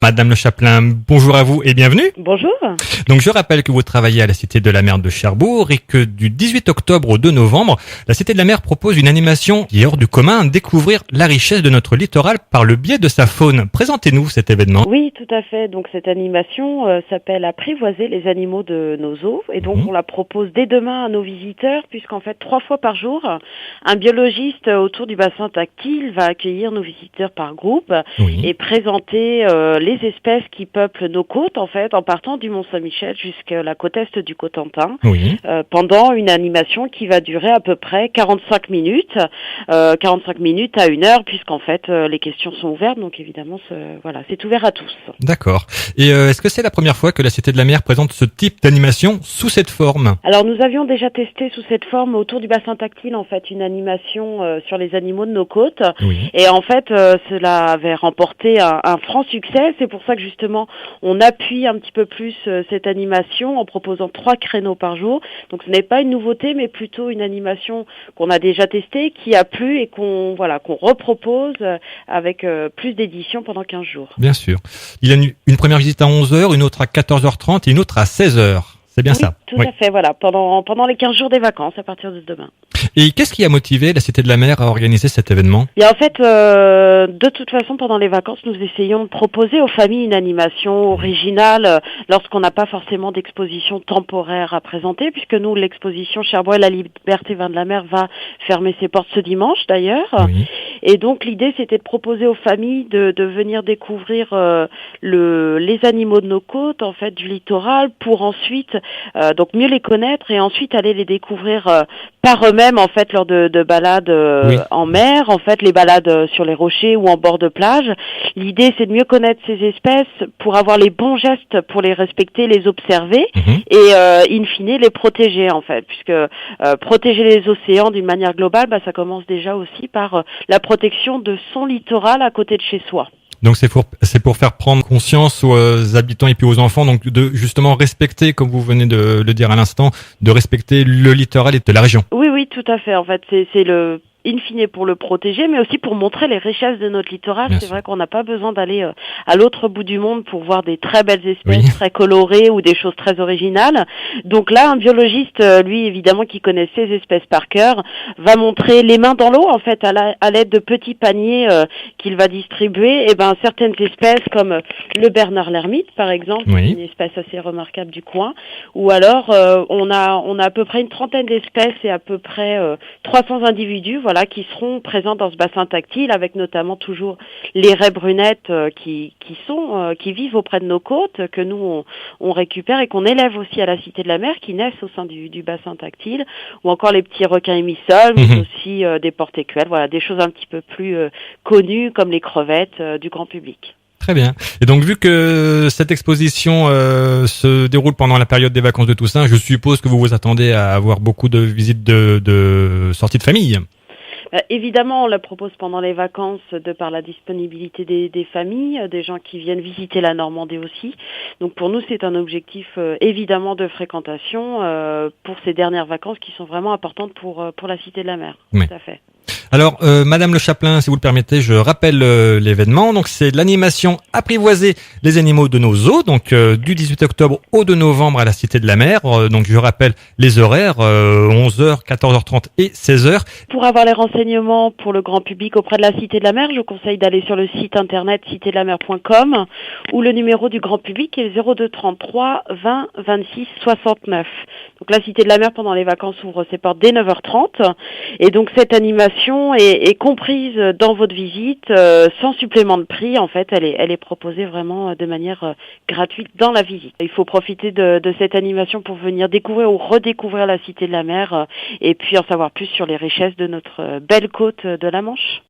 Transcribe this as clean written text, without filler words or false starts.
Madame Le Chapelain, bonjour à vous et bienvenue. Bonjour. Donc je rappelle que vous travaillez à la Cité de la Mer de Cherbourg et que du 18 octobre au 2 novembre, la Cité de la Mer propose une animation qui est hors du commun, découvrir la richesse de notre littoral par le biais de sa faune. Présentez-nous cet événement. Oui, tout à fait. Donc cette animation s'appelle Apprivoiser les animaux de nos eaux et donc on la propose dès demain à nos visiteurs puisqu'en fait 3 fois par jour, un biologiste autour du bassin tactile va accueillir nos visiteurs par groupe et présenter les espèces qui peuplent nos côtes en fait en partant du Mont-Saint-Michel jusqu'à la côte est du Cotentin pendant une animation qui va durer à peu près 45 minutes à 1 heure puisqu'en fait les questions sont ouvertes donc évidemment c'est ouvert à tous. D'accord. Et est-ce que c'est la première fois que la Cité de la Mer présente ce type d'animation sous cette forme? Alors nous avions déjà testé sous cette forme autour du bassin tactile en fait une animation sur les animaux de nos côtes et en fait cela avait remporté un franc succès. C'est pour ça que justement on appuie un petit peu plus cette animation en proposant 3 créneaux par jour. Donc ce n'est pas une nouveauté mais plutôt une animation qu'on a déjà testée, qui a plu et qu'on repropose avec plus d'éditions pendant 15 jours. Bien sûr. Il y a une première visite à 11h, une autre à 14h30 et une autre à 16h. C'est bien ça? Tout à fait, voilà, pendant les 15 jours des vacances à partir de demain. Et qu'est-ce qui a motivé la Cité de la Mer à organiser cet événement? Et en fait, de toute façon, pendant les vacances, nous essayons de proposer aux familles une animation originale lorsqu'on n'a pas forcément d'exposition temporaire à présenter, puisque nous, l'exposition Cherbourg et la Liberté Vin de la Mer va fermer ses portes ce dimanche d'ailleurs. Et donc l'idée, c'était de proposer aux familles de venir découvrir les animaux de nos côtes, en fait, du littoral, pour ensuite donc mieux les connaître et ensuite aller les découvrir par eux-mêmes en fait lors de balades en mer, en fait les balades sur les rochers ou en bord de plage. L'idée c'est de mieux connaître ces espèces pour avoir les bons gestes pour les respecter, les observer et in fine les protéger en fait, puisque protéger les océans d'une manière globale, ça commence déjà aussi par la protection de son littoral à côté de chez soi. Donc c'est pour faire prendre conscience aux habitants et puis aux enfants, donc de justement respecter, comme vous venez de le dire à l'instant, de respecter le littoral et de la région. Oui, tout à fait. En fait, c'est le in fine pour le protéger, mais aussi pour montrer les richesses de notre littoral. C'est vrai qu'on n'a pas besoin d'aller à l'autre bout du monde pour voir des très belles espèces très colorées ou des choses très originales. Donc là, un biologiste, lui, évidemment, qui connaît ces espèces par cœur, va montrer les mains dans l'eau, en fait, à l'aide de petits paniers qu'il va distribuer, certaines espèces comme le Bernard l'ermite, par exemple, une espèce assez remarquable du coin, ou alors on a à peu près une trentaine d'espèces et à peu près 300 individus, qui seront présents dans ce bassin tactile, avec notamment toujours les raies brunettes qui vivent auprès de nos côtes, que nous on récupère et qu'on élève aussi à la Cité de la Mer, qui naissent au sein du bassin tactile, ou encore les petits requins émissoles, mais aussi des porte-écuelles, des choses un petit peu plus connues comme les crevettes du grand public. Très bien. Et donc, vu que cette exposition se déroule pendant la période des vacances de Toussaint, je suppose que vous vous attendez à avoir beaucoup de visites de sorties de famille. Évidemment, on la propose pendant les vacances de par la disponibilité des familles, des gens qui viennent visiter la Normandie aussi. Donc pour nous, c'est un objectif évidemment de fréquentation pour ces dernières vacances qui sont vraiment importantes pour la Cité de la Mer. Tout à fait. Alors, Madame Le Chapelain, si vous le permettez, je rappelle l'événement. Donc, c'est l'animation Apprivoiser les animaux de nos eaux, donc du 18 octobre au 2 novembre à la Cité de la Mer. Donc, je rappelle les horaires, 11h, 14h30 et 16h. Pour avoir les renseignements pour le grand public auprès de la Cité de la Mer, je vous conseille d'aller sur le site internet citédelamer.com ou le numéro du grand public est 02 33 20 26 69. Donc, la Cité de la Mer, pendant les vacances, ouvre ses portes dès 9h30. Et donc, cette animation est comprise dans votre visite sans supplément de prix. En fait, elle est proposée vraiment de manière gratuite dans la visite. Il faut profiter de cette animation pour venir découvrir ou redécouvrir la Cité de la Mer et puis en savoir plus sur les richesses de notre belle côte de la Manche.